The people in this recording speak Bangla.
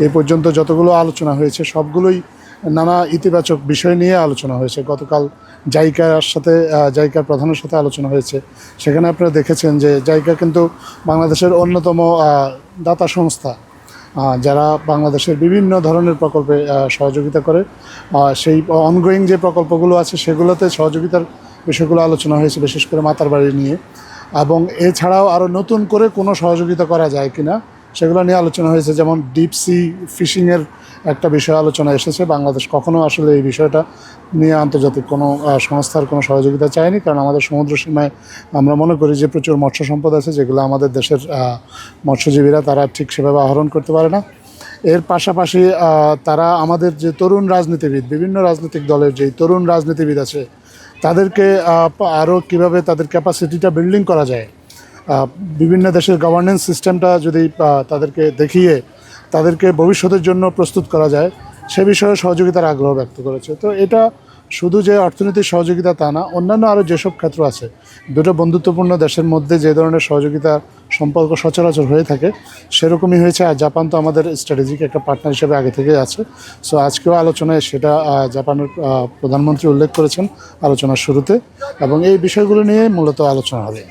এই পর্যন্ত যতগুলো আলোচনা হয়েছে সবগুলোই নানা ইতিবাচক বিষয় নিয়ে আলোচনা হয়েছে। গতকাল জাইকার প্রধানের সাথে আলোচনা হয়েছে। সেখানে আপনারা দেখেছেন যে জাইকা কিন্তু বাংলাদেশের অন্যতম দাতা সংস্থা, যারা বাংলাদেশের বিভিন্ন ধরনের প্রকল্পে সহযোগিতা করে। সেই অনগোয়িং যে প্রকল্পগুলো আছে সেগুলোতে সহযোগিতার বিষয়গুলো আলোচনা হয়েছে, বিশেষ করে মাতার বাড়ি নিয়ে। এবং এছাড়াও আরও নতুন করে কোনো সহযোগিতা করা যায় কিনা সেগুলো নিয়ে আলোচনা হয়েছে। যেমন ডিপ সি ফিশিংয়ের একটা বিষয় আলোচনা এসেছে। বাংলাদেশ কখনো আসলে এই বিষয়টা নিয়ে আন্তর্জাতিক কোনো সংস্থার কোনো সহযোগিতা চায়নি, কারণ আমাদের সমুদ্র সীমায় আমরা মনে করি যে প্রচুর মৎস্য সম্পদ আছে, যেগুলো আমাদের দেশের মৎস্যজীবীরা তারা ঠিক সেভাবে আহরণ করতে পারে না। এর পাশাপাশি তারা আমাদের যে তরুণ রাজনীতিবিদ, বিভিন্ন রাজনৈতিক দলের যেই তরুণ রাজনীতিবিদ আছে, তাদেরকে আরও কীভাবে তাদের ক্যাপাসিটিটা বিল্ডিং করা যায়, বিভিন্ন দেশের গভর্নেন্স সিস্টেমটা যদি তাদেরকে দেখিয়ে তাদেরকে ভবিষ্যতের জন্য প্রস্তুত করা যায়, সে বিষয়ে সহযোগিতার আগ্রহ ব্যক্ত করেছে। তো এটা শুধু যে অর্থনৈতিক সহযোগিতা তা না, অন্যান্য আরও যেসব ক্ষেত্র আছে, দুটো বন্ধুত্বপূর্ণ দেশের মধ্যে যে ধরনের সহযোগিতা সম্পর্ক সচরাচর হয়ে থাকে সেরকমই হয়েছে। আর জাপান তো আমাদের স্ট্র্যাটেজিক একটা পার্টনার হিসেবে আগে থেকেই আছে। সো আজকেও আলোচনায় সেটা জাপানের প্রধানমন্ত্রী উল্লেখ করেছেন আলোচনার শুরুতে, এবং এই বিষয়গুলো নিয়ে মূলত আলোচনা হবে।